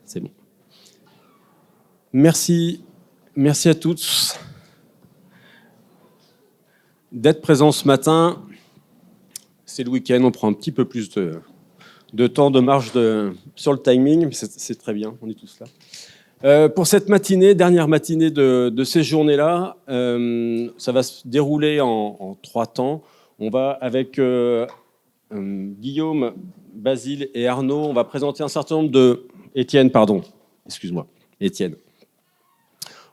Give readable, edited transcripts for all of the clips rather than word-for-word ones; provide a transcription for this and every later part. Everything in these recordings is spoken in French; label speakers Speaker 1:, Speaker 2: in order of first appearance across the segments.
Speaker 1: C'est bon. Merci à tous d'être présents ce matin. C'est le week-end, on prend un petit peu plus de temps, de marge sur le timing, mais c'est très bien, on est tous là. Pour cette matinée, dernière matinée de ces journées-là, ça va se dérouler en 3 temps. On va avec Guillaume, Basile et Arnaud, on va présenter un certain nombre de... Étienne, pardon, excuse-moi, Étienne.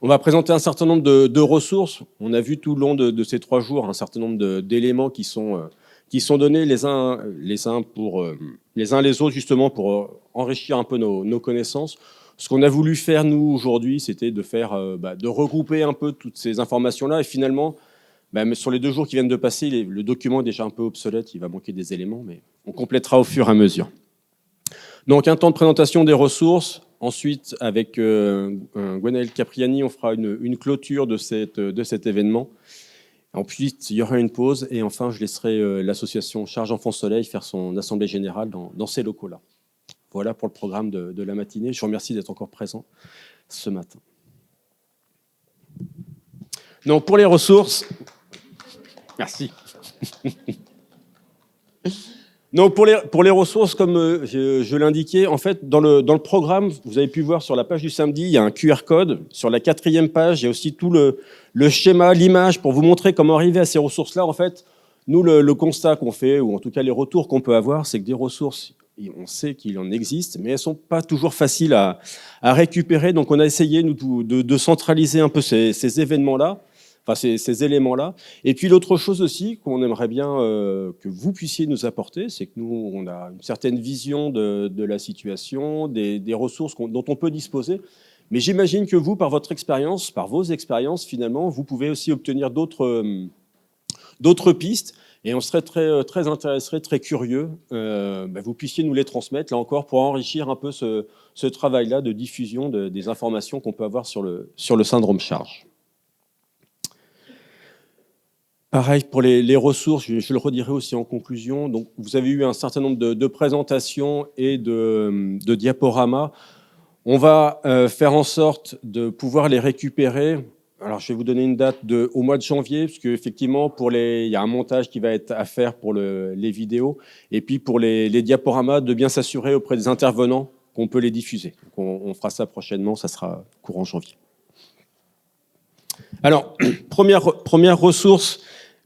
Speaker 1: On va présenter un certain nombre de ressources. On a vu tout le long de ces 3 jours un certain nombre d'éléments qui sont donnés les uns les autres, justement, pour enrichir un peu nos connaissances. Ce qu'on a voulu faire, nous, aujourd'hui, c'était de regrouper un peu toutes ces informations-là. Et finalement, sur les 2 jours qui viennent de passer, le document est déjà un peu obsolète, il va manquer des éléments, mais on complétera au fur et à mesure. Donc, un temps de présentation des ressources. Ensuite, avec Gwenaël Capriani, on fera une clôture de cet événement. Ensuite, il y aura une pause. Et enfin, je laisserai l'association Charge Enfants Soleil faire son assemblée générale dans ces locaux-là. Voilà pour le programme de la matinée. Je vous remercie d'être encore présent ce matin. Donc, pour les ressources... Merci. Donc pour les ressources, comme je l'indiquais, en fait, dans le programme, vous avez pu voir sur la page du samedi, il y a un QR code. Sur la 4e page, il y a aussi tout le schéma, l'image, pour vous montrer comment arriver à ces ressources-là. En fait, nous, le constat qu'on fait, ou en tout cas les retours qu'on peut avoir, c'est que des ressources, on sait qu'il en existe, mais elles ne sont pas toujours faciles à récupérer. Donc on a essayé, nous, de centraliser un peu ces événements-là. Enfin, ces éléments-là. Et puis l'autre chose aussi qu'on aimerait bien que vous puissiez nous apporter, c'est que nous, on a une certaine vision de la situation, des ressources dont on peut disposer. Mais j'imagine que vous, par votre expérience, par vos expériences, finalement, vous pouvez aussi obtenir d'autres pistes. Et on serait très intéressé, très curieux, vous puissiez nous les transmettre, là encore, pour enrichir un peu ce travail-là de diffusion des informations qu'on peut avoir sur le syndrome Charge. Pareil pour les ressources, je le redirai aussi en conclusion. Donc, vous avez eu un certain nombre de présentations et de diaporamas. On va faire en sorte de pouvoir les récupérer. Alors, je vais vous donner une date au mois de janvier, parce qu'effectivement, il y a un montage qui va être à faire pour les vidéos. Et puis, pour les diaporamas, de bien s'assurer auprès des intervenants qu'on peut les diffuser. Donc, on fera ça prochainement, ça sera courant janvier. Alors, première ressource,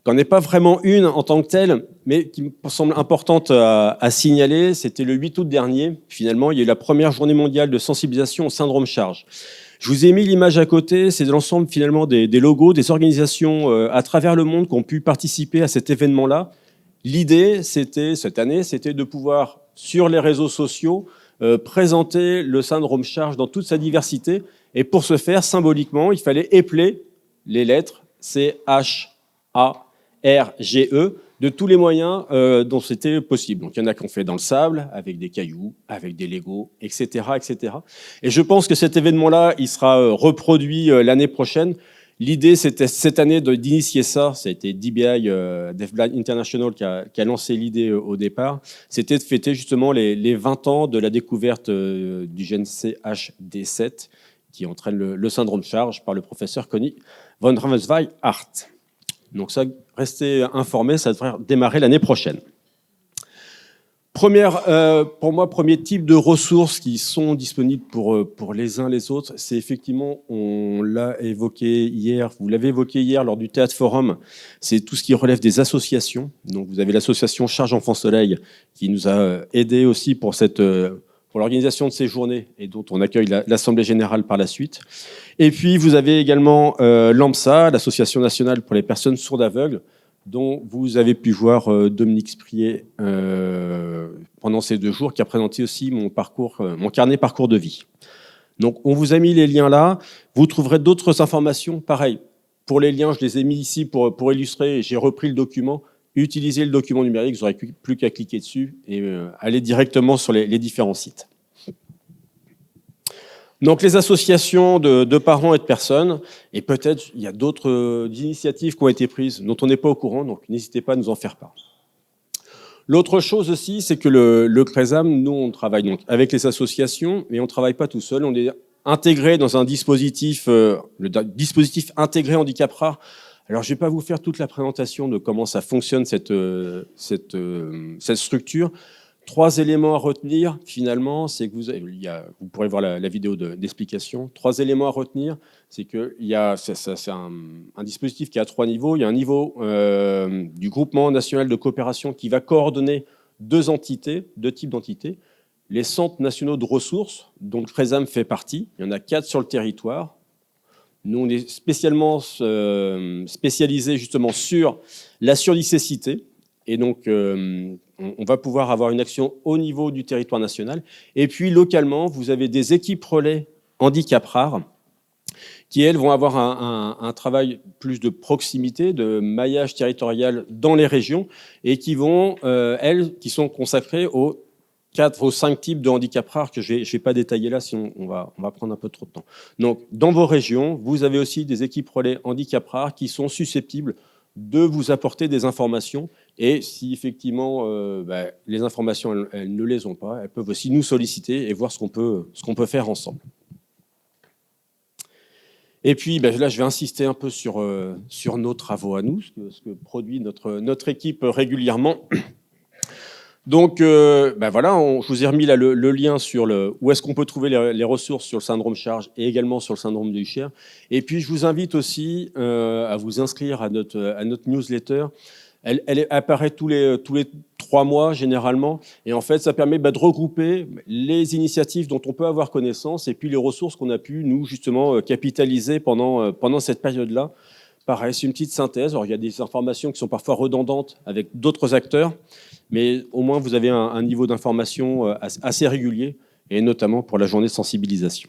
Speaker 1: qui n'en est pas vraiment une en tant que telle, mais qui me semble importante à signaler, c'était le 8 août dernier. Finalement, il y a eu la première journée mondiale de sensibilisation au syndrome Charge. Je vous ai mis l'image à côté, c'est l'ensemble finalement des logos, des organisations à travers le monde qui ont pu participer à cet événement-là. L'idée, cette année, c'était de pouvoir, sur les réseaux sociaux, présenter le syndrome Charge dans toute sa diversité. Et pour ce faire, symboliquement, il fallait épeler les lettres C-H-A-R-G-E de tous les moyens dont c'était possible. Donc, il y en a qui ont fait dans le sable, avec des cailloux, avec des Legos, etc., etc. Et je pense que cet événement-là, il sera reproduit l'année prochaine. L'idée, c'était cette année d'initier ça. Ça a été DBI, Deafblind International, qui a lancé l'idée au départ. C'était de fêter justement les 20 ans de la découverte du gène CHD7, qui entraîne le syndrome Charge par le professeur Conny von Ravensweig-Hart. Donc ça, restez informés, ça devrait démarrer l'année prochaine. Pour moi, premier type de ressources qui sont disponibles pour les uns les autres, c'est effectivement, on l'a évoqué hier, vous l'avez évoqué hier lors du Théâtre Forum, c'est tout ce qui relève des associations. Donc vous avez l'association Charge Enfants Soleil qui nous a aidés aussi pour l'organisation de ces journées et dont on accueille l'Assemblée générale par la suite. Et puis, vous avez également l'AMSA, l'Association nationale pour les personnes sourdes aveugles, dont vous avez pu voir Dominique Sprier pendant ces 2 jours, qui a présenté aussi mon carnet parcours de vie. Donc, on vous a mis les liens là. Vous trouverez d'autres informations. Pareil, pour les liens, je les ai mis ici pour illustrer. J'ai repris le document. Utilisez le document numérique, vous n'aurez plus qu'à cliquer dessus et aller directement sur les différents sites. Donc les associations de parents et de personnes, et peut-être il y a d'autres initiatives qui ont été prises dont on n'est pas au courant, donc n'hésitez pas à nous en faire part. L'autre chose aussi, c'est que le CRESAM, nous, on travaille donc avec les associations, mais on ne travaille pas tout seul. On est intégré dans un dispositif, le dispositif intégré handicap rare. Alors, je ne vais pas vous faire toute la présentation de comment ça fonctionne, cette structure. 3 éléments à retenir, finalement, c'est que vous pourrez voir la vidéo d'explication. 3 éléments à retenir, c'est que c'est un dispositif qui a 3 niveaux. Il y a un niveau du groupement national de coopération qui va coordonner 2 entités, 2 types d'entités. Les centres nationaux de ressources, dont le CRESAM fait partie. Il y en a 4 sur le territoire. Nous, on est spécialement spécialisés justement sur la surdicécité. Et donc, on va pouvoir avoir une action au niveau du territoire national. Et puis, localement, vous avez des équipes relais handicap rare qui, elles, vont avoir un travail plus de proximité, de maillage territorial dans les régions et qui vont, elles, qui sont consacrées aux 4 ou 5 types de handicap rares que je ne vais pas détailler là, sinon on va prendre un peu trop de temps. Donc, dans vos régions, vous avez aussi des équipes relais handicap rares qui sont susceptibles de vous apporter des informations. Et si effectivement les informations, elles ne les ont pas, elles peuvent aussi nous solliciter et voir ce qu'on peut faire ensemble. Et puis là, je vais insister un peu sur nos travaux à nous, ce que produit notre équipe régulièrement. Donc, voilà, je vous ai remis là le lien sur où est-ce qu'on peut trouver les ressources sur le syndrome charge et également sur le syndrome de Usher. Et puis, je vous invite aussi à vous inscrire à notre newsletter. Elle apparaît tous les 3 mois, généralement. Et en fait, ça permet de regrouper les initiatives dont on peut avoir connaissance et puis les ressources qu'on a pu, nous, justement, capitaliser pendant cette période-là. Pareil, c'est une petite synthèse. Alors, il y a des informations qui sont parfois redondantes avec d'autres acteurs, mais au moins, vous avez un niveau d'information assez régulier, et notamment pour la journée de sensibilisation.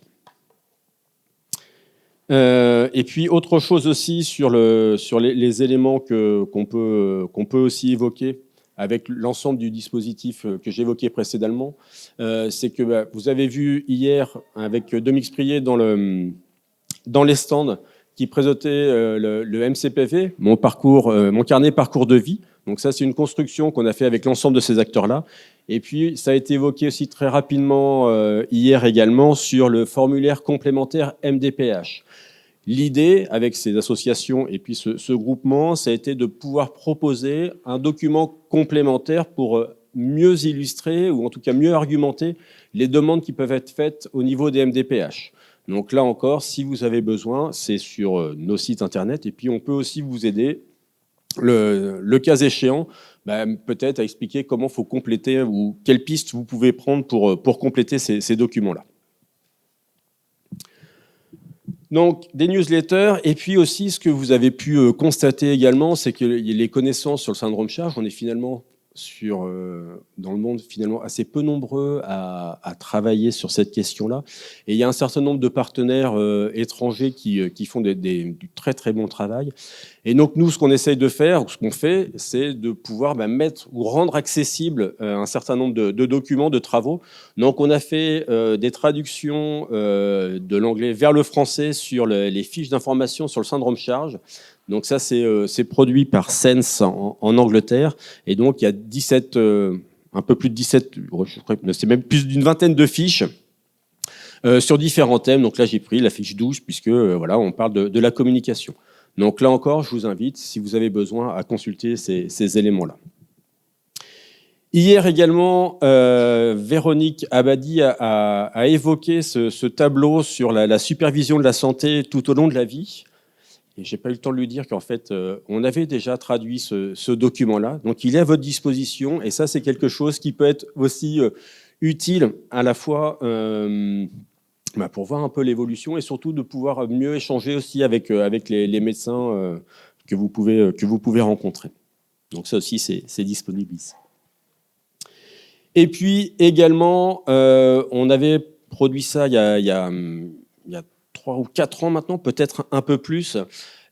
Speaker 1: Et puis, autre chose aussi sur les éléments qu'on peut aussi évoquer avec l'ensemble du dispositif que j'évoquais précédemment, c'est que vous avez vu hier avec Dominique Sprier dans les stands qui présentait le MCPV, mon carnet parcours de vie. Donc ça, c'est une construction qu'on a fait avec l'ensemble de ces acteurs-là. Et puis, ça a été évoqué aussi très rapidement hier également sur le formulaire complémentaire MDPH. L'idée, avec ces associations et puis ce groupement, ça a été de pouvoir proposer un document complémentaire pour mieux illustrer, ou en tout cas mieux argumenter, les demandes qui peuvent être faites au niveau des MDPH. Donc là encore, si vous avez besoin, c'est sur nos sites internet. Et puis, on peut aussi vous aider, le cas échéant, peut-être à expliquer comment il faut compléter ou quelles pistes vous pouvez prendre pour compléter ces documents-là. Donc, des newsletters. Et puis aussi, ce que vous avez pu constater également, c'est que les connaissances sur le syndrome charge, on est finalement dans le monde finalement assez peu nombreux à travailler sur cette question-là. Et il y a un certain nombre de partenaires étrangers qui font du très très bon travail. Et donc nous, ce qu'on essaye de faire, ou ce qu'on fait, c'est de pouvoir mettre ou rendre accessible un certain nombre de documents, de travaux. Donc on a fait des traductions de l'anglais vers le français sur les fiches d'information sur le syndrome charge. Donc ça, c'est produit par Sense en Angleterre. Et donc, il y a un peu plus de 17, c'est même plus d'une vingtaine de fiches sur différents thèmes. Donc là, j'ai pris la fiche 12, puisque on parle de la communication. Donc là encore, je vous invite, si vous avez besoin, à consulter ces éléments-là. Hier également, Véronique Abadi a évoqué ce tableau sur la supervision de la santé tout au long de la vie. Et je n'ai pas eu le temps de lui dire qu'en fait, on avait déjà traduit ce document-là. Donc, il est à votre disposition. Et ça, c'est quelque chose qui peut être aussi utile à la fois pour voir un peu l'évolution et surtout de pouvoir mieux échanger aussi avec les médecins que vous pouvez rencontrer. Donc, ça aussi, c'est disponible ici. Et puis, également, on avait produit ça il y a 3 ou 4 ans maintenant, peut-être un peu plus.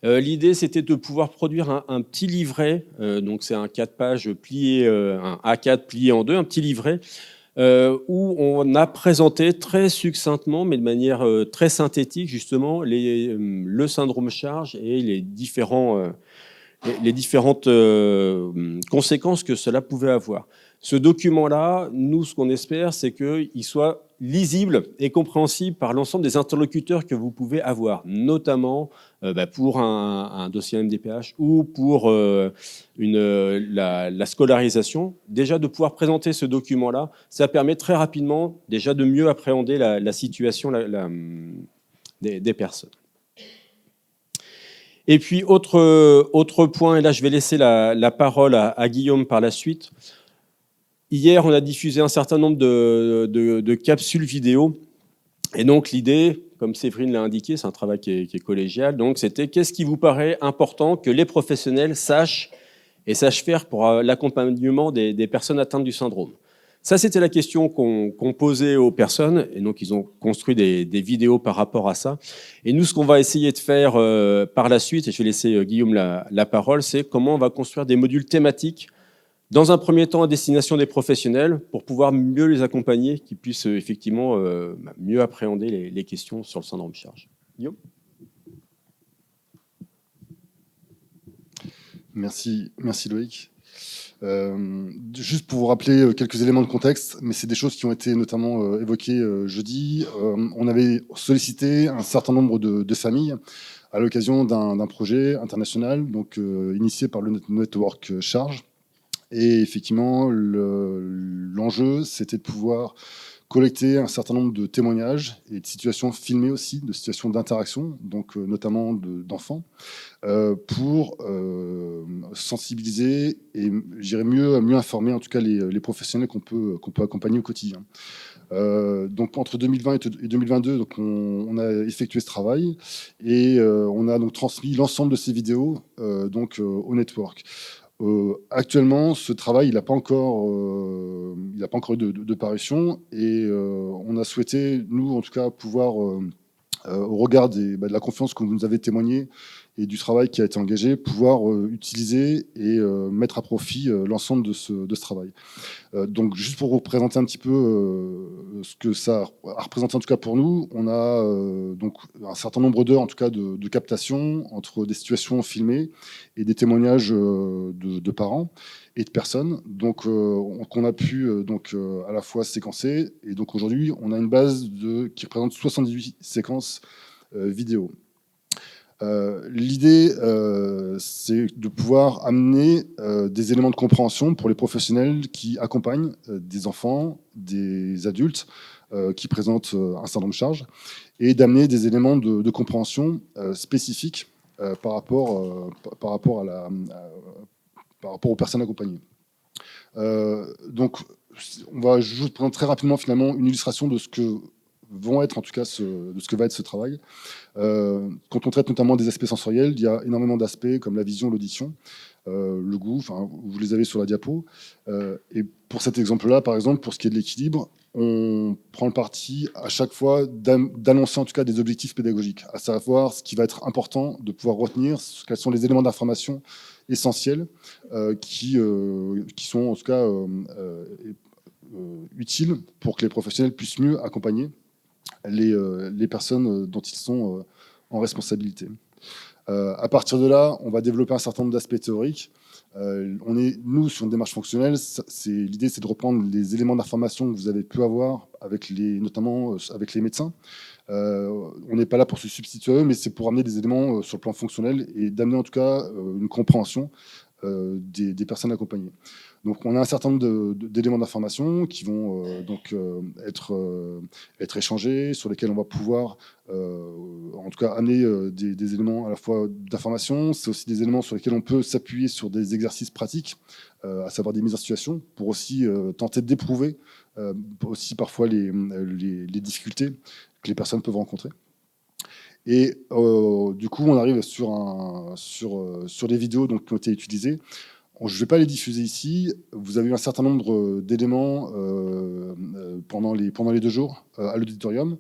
Speaker 1: L'idée, c'était de pouvoir produire un petit livret, donc c'est un 4 pages plié, un A4 plié en 2, un petit livret, où on a présenté très succinctement, mais de manière très synthétique, justement, le syndrome charge et les différentes conséquences que cela pouvait avoir. Ce document-là, nous, ce qu'on espère, c'est qu'il soit lisible et compréhensible par l'ensemble des interlocuteurs que vous pouvez avoir, notamment pour un dossier MDPH ou pour la scolarisation. Déjà, de pouvoir présenter ce document-là, ça permet très rapidement déjà de mieux appréhender la situation des personnes. Et puis, autre point, et là, je vais laisser la parole à Guillaume par la suite. Hier, on a diffusé un certain nombre de capsules vidéo. Et donc, l'idée, comme Séverine l'a indiqué, c'est un travail qui est collégial. Donc, c'était qu'est-ce qui vous paraît important que les professionnels sachent faire pour l'accompagnement des personnes atteintes du syndrome. Ça, c'était la question qu'on posait aux personnes. Et donc, ils ont construit des vidéos par rapport à ça. Et nous, ce qu'on va essayer de faire par la suite, et je vais laisser Guillaume la parole, c'est comment on va construire des modules thématiques dans un premier temps à destination des professionnels pour pouvoir mieux les accompagner, qu'ils puissent effectivement mieux appréhender les questions sur le syndrome charge. Guillaume ?
Speaker 2: Merci Loïc. Juste pour vous rappeler quelques éléments de contexte, mais c'est des choses qui ont été notamment évoquées jeudi. On avait sollicité un certain nombre de familles à l'occasion d'un projet international donc, initié par le Network Charge. Et effectivement, l'enjeu, c'était de pouvoir collecter un certain nombre de témoignages et de situations filmées aussi, de situations d'interaction, donc notamment d'enfants, pour sensibiliser et, je dirais, mieux informer en tout cas les professionnels qu'on peut accompagner au quotidien. Donc entre 2020 et 2022, donc on a effectué ce travail et on a donc transmis l'ensemble de ces vidéos donc au network. Actuellement, ce travail, il n'a pas encore eu de parution et on a souhaité, nous en tout cas, pouvoir, au regard de la confiance que vous nous avez témoignée et du travail qui a été engagé, pouvoir utiliser et mettre à profit l'ensemble de ce travail. Donc, juste pour vous présenter un petit peu ce que ça a représenté en tout cas pour nous, on a donc un certain nombre d'heures en tout cas de captation entre des situations filmées et des témoignages de parents et de personnes, donc qu'on a pu à la fois séquencer. Et donc aujourd'hui, on a une base qui représente 78 séquences vidéo. L'idée, c'est de pouvoir amener des éléments de compréhension pour les professionnels qui accompagnent des enfants, des adultes qui présentent un syndrome de charge, et d'amener des éléments de compréhension spécifiques par rapport aux personnes accompagnées. Donc, on va juste prendre très rapidement finalement une illustration de ce que vont être en tout cas de ce que va être ce travail. Quand on traite notamment des aspects sensoriels, il y a énormément d'aspects comme la vision, l'audition, le goût, enfin, vous les avez sur la diapo. Et pour cet exemple-là, par exemple, pour ce qui est de l'équilibre, on prend le parti à chaque fois d'annoncer en tout cas des objectifs pédagogiques, à savoir ce qui va être important de pouvoir retenir, quels sont les éléments d'information essentiels qui sont en tout cas utiles pour que les professionnels puissent mieux accompagner les personnes dont ils sont en responsabilité. À partir de là, on va développer un certain nombre d'aspects théoriques. Nous, sur une démarche fonctionnelle, l'idée, c'est de reprendre les éléments d'information que vous avez pu avoir, notamment avec les médecins. On n'est pas là pour se substituer à eux, mais c'est pour amener des éléments sur le plan fonctionnel et d'amener en tout cas une compréhension des personnes accompagnées. Donc, on a un certain nombre d'éléments d'information qui vont être échangés, sur lesquels on va pouvoir, en tout cas, amener des éléments à la fois d'information. C'est aussi des éléments sur lesquels on peut s'appuyer sur des exercices pratiques, à savoir des mises en situation, pour aussi tenter d'éprouver aussi parfois les difficultés que les personnes peuvent rencontrer. Et du coup, on arrive sur les vidéos donc, qui ont été utilisées. Je ne vais pas les diffuser ici. Vous avez eu un certain nombre d'éléments pendant les 2 jours à l'auditorium,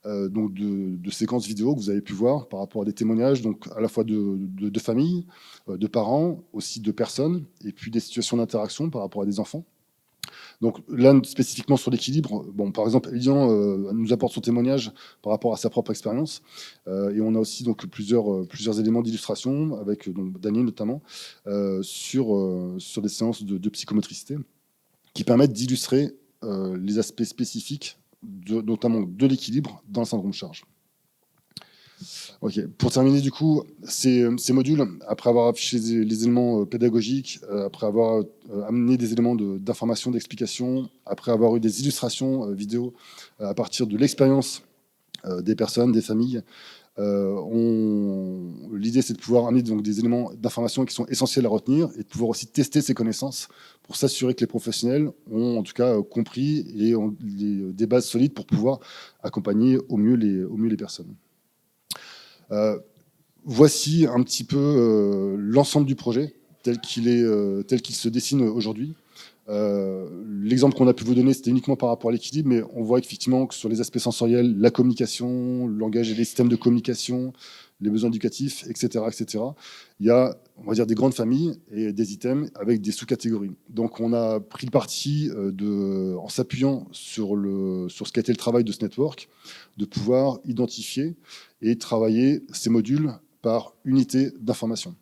Speaker 2: donc de séquences vidéo que vous avez pu voir par rapport à des témoignages, donc à la fois de familles, de parents, aussi de personnes, et puis des situations d'interaction par rapport à des enfants. Donc là, spécifiquement sur l'équilibre, bon, par exemple, Elian nous apporte son témoignage par rapport à sa propre expérience. Et on a aussi donc, plusieurs éléments d'illustration, avec donc, Daniel notamment, sur des séances de psychomotricité. qui permettent d'illustrer les aspects spécifiques, notamment de l'équilibre dans le syndrome de charge. Okay. Pour terminer, du coup, ces modules, après avoir affiché les éléments pédagogiques, après avoir amené des éléments d'information, d'explication, après avoir eu des illustrations vidéo à partir de l'expérience des personnes, des familles, l'idée, c'est de pouvoir amener donc des éléments d'information qui sont essentiels à retenir et de pouvoir aussi tester ces connaissances pour s'assurer que les professionnels ont en tout cas compris et ont des bases solides pour pouvoir accompagner au mieux les personnes. Voici un petit peu l'ensemble du projet tel qu'il se dessine aujourd'hui. L'exemple qu'on a pu vous donner, c'était uniquement par rapport à l'équilibre, mais on voit effectivement que sur les aspects sensoriels, la communication, le langage et les systèmes de communication, les besoins éducatifs, etc., etc., il y a, on va dire, des grandes familles et des items avec des sous-catégories. Donc on a pris le parti, en s'appuyant sur ce qu'a été le travail de ce network, de pouvoir identifier et travailler ces modules par unité d'information.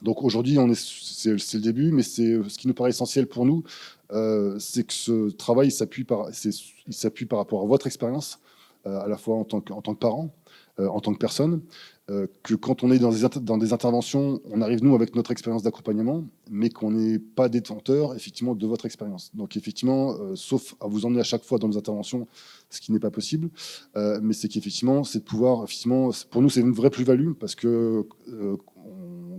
Speaker 2: Donc aujourd'hui, c'est le début, mais ce qui nous paraît essentiel pour nous, c'est que ce travail s'appuie par rapport à votre expérience, à la fois en tant que parent, en tant que personne, que quand on est dans des interventions, on arrive, nous, avec notre expérience d'accompagnement, mais qu'on n'est pas détenteur, effectivement, de votre expérience. Donc, effectivement, sauf à vous emmener à chaque fois dans nos interventions, ce qui n'est pas possible, mais c'est qu'effectivement, c'est de pouvoir, effectivement, pour nous, c'est une vraie plus-value, parce que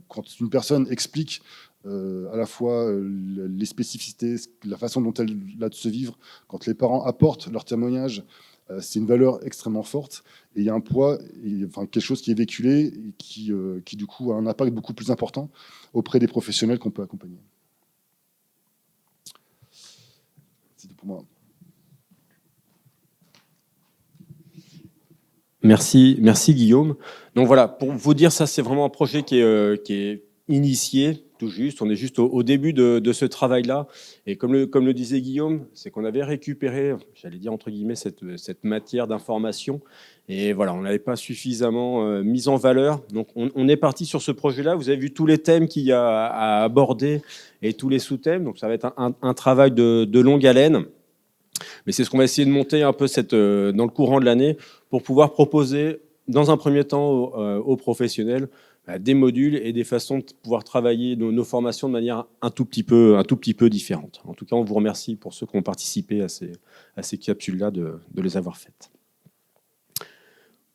Speaker 2: quand une personne explique à la fois les spécificités, la façon dont elle a de se vivre, quand les parents apportent leur témoignage, c'est une valeur extrêmement forte et il y a un poids, enfin, quelque chose qui est véhiculé et qui du coup a un impact beaucoup plus important auprès des professionnels qu'on peut accompagner. C'est tout pour moi.
Speaker 1: Merci Guillaume. Donc voilà, pour vous dire, ça c'est vraiment un projet qui est initié, tout juste. On est juste au début de ce travail-là. Et comme le disait Guillaume, c'est qu'on avait récupéré, j'allais dire entre guillemets, cette matière d'information. Et voilà, on n'avait pas suffisamment mis en valeur. Donc on est parti sur ce projet-là. Vous avez vu tous les thèmes qu'il y a à aborder et tous les sous-thèmes. Donc ça va être un travail de longue haleine. Mais c'est ce qu'on va essayer de monter un peu dans le courant de l'année pour pouvoir proposer, dans un premier temps, aux professionnels des modules et des façons de pouvoir travailler nos formations de manière un tout petit peu différente. En tout cas, on vous remercie pour ceux qui ont participé à ces capsules-là de les avoir faites.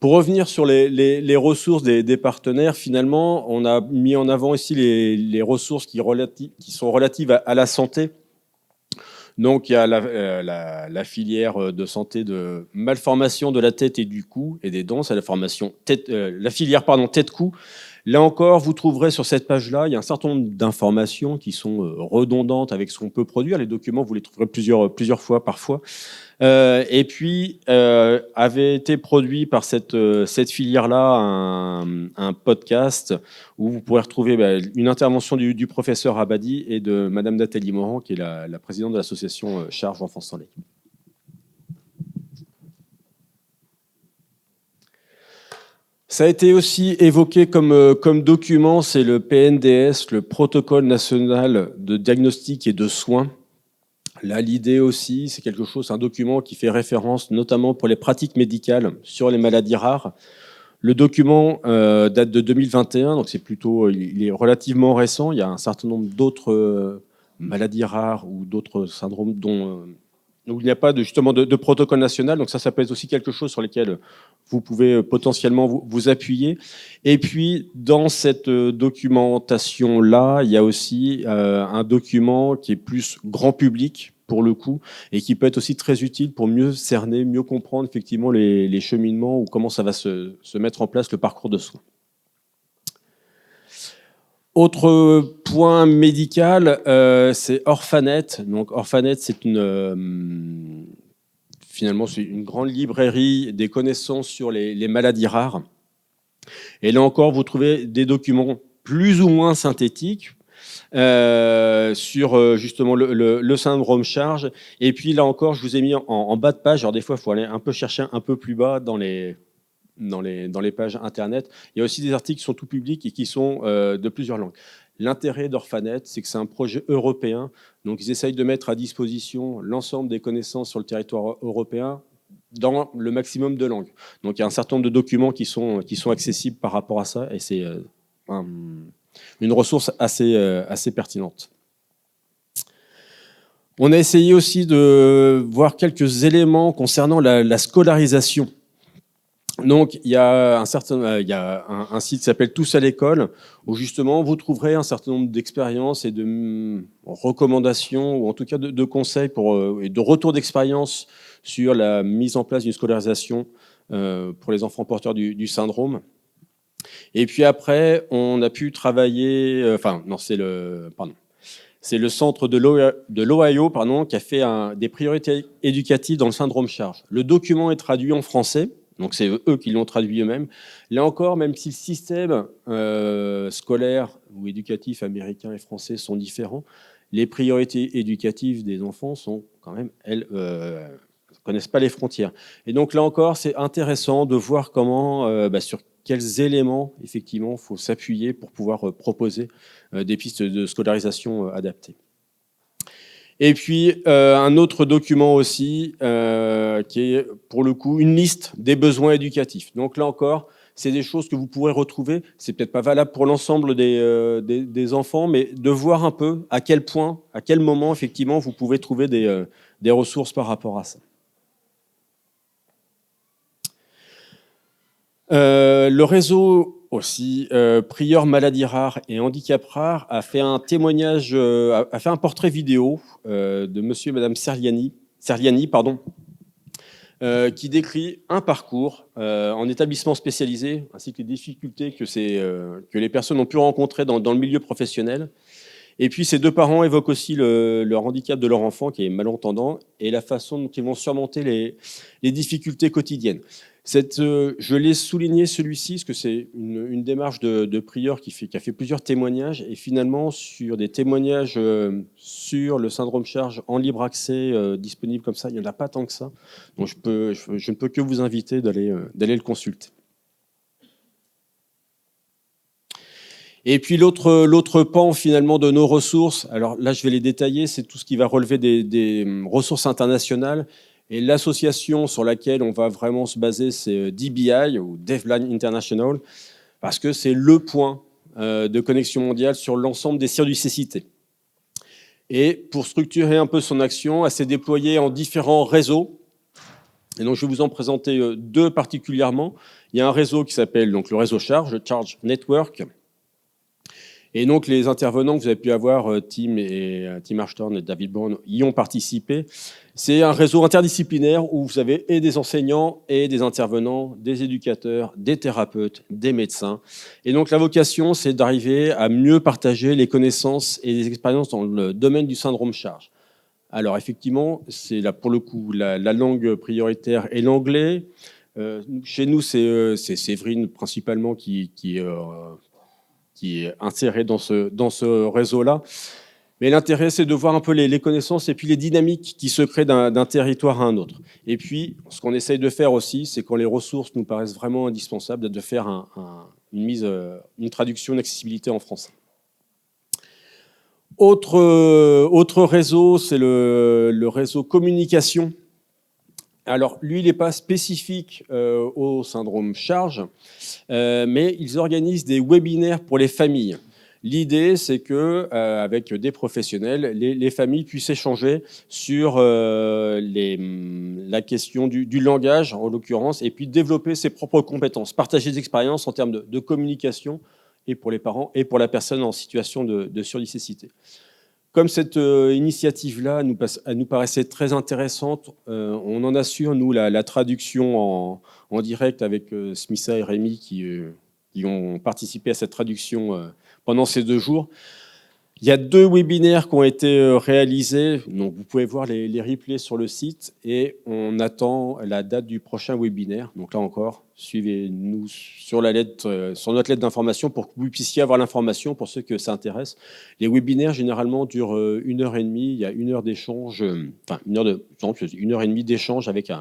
Speaker 1: Pour revenir sur les ressources des partenaires, finalement, on a mis en avant ici les ressources qui sont relatives à la santé. Donc, il y a la filière de santé de malformation de la tête et du cou et des dents, c'est la filière tête-cou. Là encore, vous trouverez sur cette page-là, il y a un certain nombre d'informations qui sont redondantes avec ce qu'on peut produire. Les documents, vous les trouverez plusieurs fois parfois. Et puis, avait été produit par cette filière-là un podcast où vous pourrez retrouver une intervention du professeur Abadi et de Madame Nathalie Morand, qui est la présidente de l'association Charge Enfants sans lait. Ça a été aussi évoqué comme document, c'est le PNDS, le Protocole national de diagnostic et de soins. Là, l'idée aussi, c'est un document qui fait référence notamment pour les pratiques médicales sur les maladies rares. Le document date de 2021, donc il est relativement récent. Il y a un certain nombre d'autres maladies rares ou d'autres syndromes où il n'y a pas de protocole national. Donc ça peut être aussi quelque chose sur lequel vous pouvez potentiellement vous appuyer. Et puis, dans cette documentation-là, il y a aussi un document qui est plus grand public, pour le coup, et qui peut être aussi très utile pour mieux cerner, mieux comprendre effectivement les cheminements ou comment ça va se mettre en place le parcours de soins. Autre point médical, c'est Orphanet. Donc Orphanet, c'est finalement c'est une grande librairie des connaissances sur les maladies rares. Et là encore, vous trouvez des documents plus ou moins synthétiques sur justement le syndrome charge. Et puis là encore, je vous ai mis en bas de page. Alors des fois, il faut aller un peu chercher un peu plus bas dans les pages internet. Il y a aussi des articles qui sont tout publics et qui sont de plusieurs langues. L'intérêt d'Orphanet, c'est que c'est un projet européen, donc ils essayent de mettre à disposition l'ensemble des connaissances sur le territoire européen dans le maximum de langues. Donc il y a un certain nombre de documents qui sont accessibles par rapport à ça, et c'est une ressource assez pertinente. On a essayé aussi de voir quelques éléments concernant la scolarisation. Donc, il y a un site qui s'appelle Tous à l'école, où justement, vous trouverez un certain nombre d'expériences et de recommandations, ou en tout cas de conseils et de retours d'expérience sur la mise en place d'une scolarisation pour les enfants porteurs du syndrome. Et puis après, on a pu travailler... C'est le centre de l'Ohio qui a fait des priorités éducatives dans le syndrome charge. Le document est traduit en français, donc c'est eux qui l'ont traduit eux-mêmes. Là encore, même si le système scolaire ou éducatif américain et français sont différents, les priorités éducatives des enfants sont quand même, elles, ne connaissent pas les frontières. Et donc là encore, c'est intéressant de voir comment, sur quels éléments, effectivement, il faut s'appuyer pour pouvoir proposer des pistes de scolarisation adaptées. Et puis, un autre document aussi, qui est, pour le coup, une liste des besoins éducatifs. Donc là encore, c'est des choses que vous pourrez retrouver. C'est peut-être pas valable pour l'ensemble des enfants, mais de voir un peu à quel point, à quel moment, effectivement, vous pouvez trouver des ressources par rapport à ça. Le réseau aussi, Prieur Maladies Rares et Handicap Rare, a fait un témoignage, a fait un portrait vidéo de monsieur et madame Serliani, qui décrit un parcours en établissement spécialisé, ainsi que les difficultés que les personnes ont pu rencontrer dans le milieu professionnel. Et puis ces deux parents évoquent aussi le handicap de leur enfant, qui est malentendant, et la façon dont ils vont surmonter les difficultés quotidiennes. Je l'ai souligné celui-ci, parce que c'est une démarche de Prieur qui a fait plusieurs témoignages, et finalement sur des témoignages sur le syndrome charge en libre accès disponible comme ça, il n'y en a pas tant que ça. Donc je ne peux que vous inviter d'aller le consulter. Et puis l'autre pan finalement de nos ressources, alors là je vais les détailler, c'est tout ce qui va relever des ressources internationales. Et l'association sur laquelle on va vraiment se baser, c'est DBI, ou Deafblind International, parce que c'est le point de connexion mondiale sur l'ensemble des surdicécités. Et pour structurer un peu son action, elle s'est déployée en différents réseaux. Et donc je vais vous en présenter deux particulièrement. Il y a un réseau qui s'appelle donc le réseau Charge, le Charge Network. Et donc les intervenants que vous avez pu avoir, Tim Ashton et David Brown, y ont participé. C'est un réseau interdisciplinaire où vous avez et des enseignants et des intervenants, des éducateurs, des thérapeutes, des médecins. Et donc la vocation, c'est d'arriver à mieux partager les connaissances et les expériences dans le domaine du syndrome charge. Alors effectivement, c'est là pour le coup la langue prioritaire est l'anglais. Chez nous, c'est Séverine principalement qui est inséré dans ce réseau-là. Mais l'intérêt, c'est de voir un peu les connaissances et puis les dynamiques qui se créent d'un territoire à un autre. Et puis, ce qu'on essaye de faire aussi, c'est quand les ressources nous paraissent vraiment indispensables, de faire une traduction d'accessibilité en français. Autre réseau, c'est le réseau communication. Alors, lui, il n'est pas spécifique au syndrome charge, mais ils organisent des webinaires pour les familles. L'idée, c'est que avec des professionnels, les familles puissent échanger sur la question du langage, en l'occurrence, et puis développer ses propres compétences, partager des expériences en termes de communication, et pour les parents, et pour la personne en situation de surdicécité. Comme cette initiative-là nous paraissait très intéressante, on en assure, nous, la traduction en direct avec Smitha et Rémi qui ont participé à cette traduction pendant ces 2 jours. Il y a 2 webinaires qui ont été réalisés, donc vous pouvez voir les replays sur le site, et on attend la date du prochain webinaire. Donc là encore, suivez-nous sur notre lettre d'information pour que vous puissiez avoir l'information pour ceux que ça intéresse. Les webinaires, généralement, durent 1h30. Il y a 1 heure d'échange, enfin 1h30 d'échange avec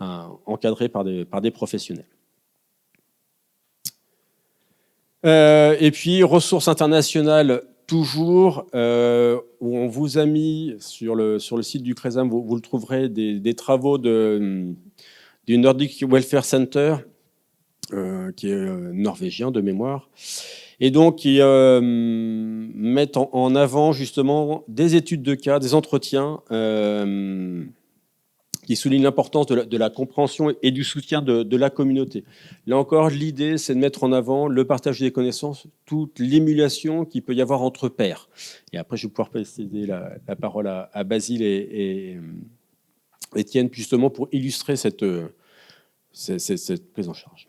Speaker 1: encadré par des professionnels. Et puis, ressources internationales, toujours, où on vous a mis sur le site du CRESAM, vous le trouverez, des travaux du Nordic Welfare Center, qui est norvégien de mémoire, et donc qui mettent en avant justement des études de cas, des entretiens, qui souligne l'importance de la compréhension et du soutien de la communauté. Là encore, l'idée, c'est de mettre en avant le partage des connaissances, toute l'émulation qu'il peut y avoir entre pairs. Et après, je vais pouvoir céder la parole à Basile et Étienne, justement, pour illustrer cette prise en charge.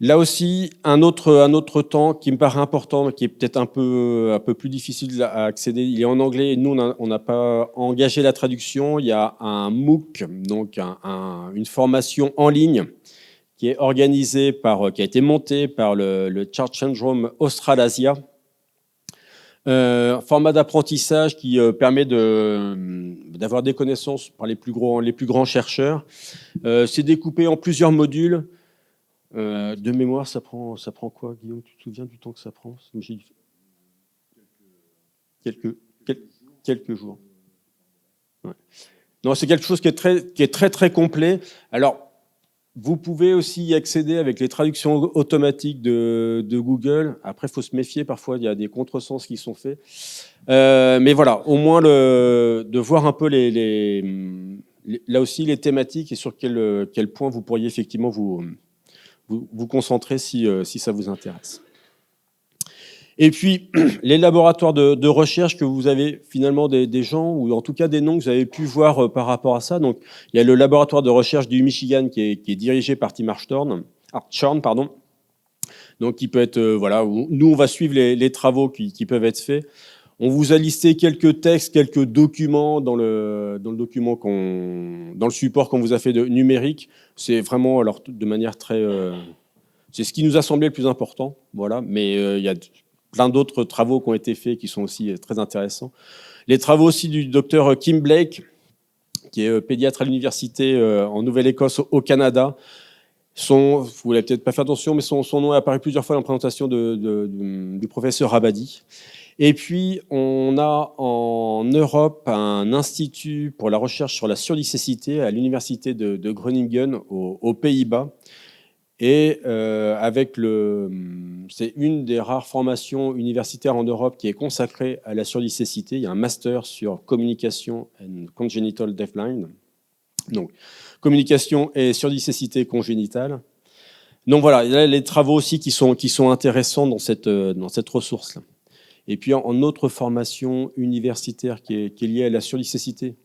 Speaker 1: Là aussi, un autre temps qui me paraît important, mais qui est peut-être un peu plus difficile à accéder. Il est en anglais et nous, on n'a pas engagé la traduction. Il y a un MOOC, donc une formation en ligne qui est organisée qui a été montée par le Church Syndrome Australasia. Format d'apprentissage qui permet d'avoir des connaissances par les plus grands chercheurs. C'est découpé en plusieurs modules. De mémoire, ça prend quoi, Guillaume? Tu te souviens du temps que ça prend? Quelques jours. Ouais. Non, c'est quelque chose qui est très complet. Alors, vous pouvez aussi y accéder avec les traductions automatiques de Google. Après, il faut se méfier. Parfois, il y a des contresens qui sont faits. Mais voilà, au moins de voir un peu là aussi les thématiques et sur quel point vous pourriez effectivement vous concentrer si ça vous intéresse. Et puis, les laboratoires de recherche que vous avez finalement des gens, ou en tout cas des noms que vous avez pu voir par rapport à ça. Donc, il y a le laboratoire de recherche du Michigan qui est dirigé par Tim Hartshorn, donc qui peut être, voilà, où nous on va suivre les travaux qui peuvent être faits. On vous a listé quelques textes, quelques documents dans le document dans le support qu'on vous a fait numérique. C'est vraiment, alors, de manière très... c'est ce qui nous a semblé le plus important, voilà. Mais il y a plein d'autres travaux qui ont été faits qui sont aussi très intéressants. Les travaux aussi du docteur Kim Blake, qui est pédiatre à l'université en Nouvelle-Écosse au Canada. Vous n'allez peut-être pas fait attention, mais son nom est apparu plusieurs fois dans la présentation du professeur Rabadi. Et puis, on a en Europe un institut pour la recherche sur la surdicécité à l'université de Groningen, aux Pays-Bas. Et c'est une des rares formations universitaires en Europe qui est consacrée à la surdicécité. Il y a un master sur Communication and Congenital Deafblind. Donc, communication et surdicécité congénitale. Donc voilà, il y a les travaux aussi qui sont intéressants dans cette ressource-là. Et puis en autre formation universitaire qui est liée à la surdicécité,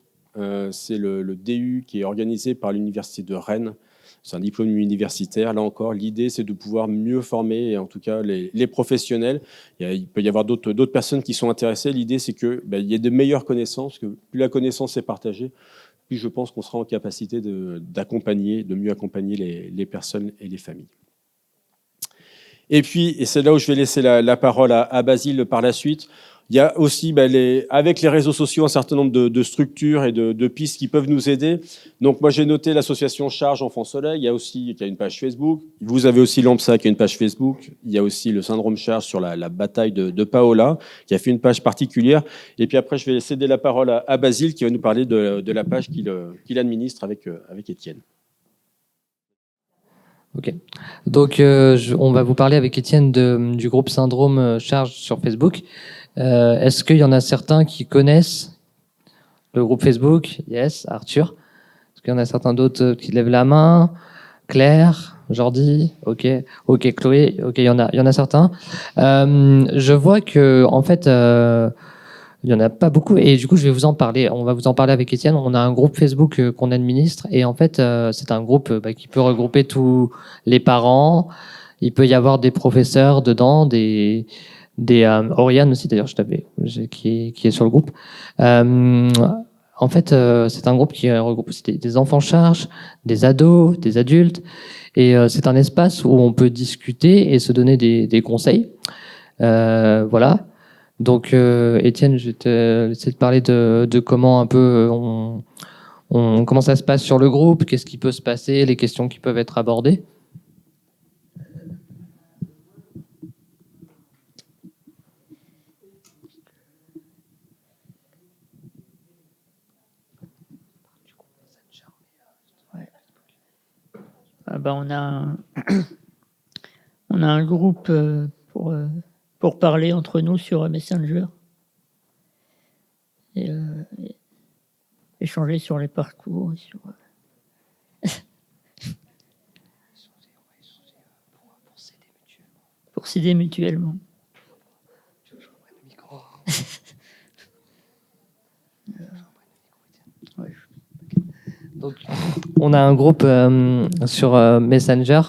Speaker 1: c'est le DU qui est organisé par l'université de Rennes. C'est un diplôme universitaire. Là encore, l'idée, c'est de pouvoir mieux former, en tout cas, les professionnels. Il peut y avoir d'autres personnes qui sont intéressées. L'idée, c'est qu'il y ait de meilleures connaissances, que plus la connaissance est partagée, plus je pense qu'on sera en capacité de mieux accompagner les personnes et les familles. Et puis, et c'est là où je vais laisser la parole à Basile par la suite, il y a aussi, avec les réseaux sociaux, un certain nombre de structures et de pistes qui peuvent nous aider. Donc moi, j'ai noté l'association Charge Enfant Soleil, il y a une page Facebook. Vous avez aussi l'AMSA qui a une page Facebook. Il y a aussi le syndrome Charge sur la bataille de Paola, qui a fait une page particulière. Et puis après, je vais céder la parole à Basile, qui va nous parler de la page qu'il administre avec Étienne.
Speaker 3: Ok. Donc, on va vous parler avec Étienne du groupe Syndrome Charge sur Facebook. Est-ce qu'il y en a certains qui connaissent le groupe Facebook? Yes, Arthur. Est-ce qu'il y en a certains d'autres qui lèvent la main? Claire, Jordi, ok, Chloé, ok, il y en a certains. Je vois que en fait, il y en a pas beaucoup et du coup, je vais vous en parler. On va vous en parler avec Étienne. On a un groupe Facebook qu'on administre et en fait, c'est un groupe qui peut regrouper tous les parents. Il peut y avoir des professeurs dedans, Oriane aussi d'ailleurs, qui est sur le groupe. En fait, c'est un groupe qui regroupe aussi des enfants charges, des ados, des adultes, et c'est un espace où on peut discuter et se donner des conseils. Voilà. Donc, Étienne, je vais te laisser te parler de comment un peu comment ça se passe sur le groupe, qu'est-ce qui peut se passer, les questions qui peuvent être abordées.
Speaker 4: on a un groupe pour parler entre nous sur Messenger et échanger sur les parcours, pour s'aider mutuellement.
Speaker 3: Donc, on a un groupe sur Messenger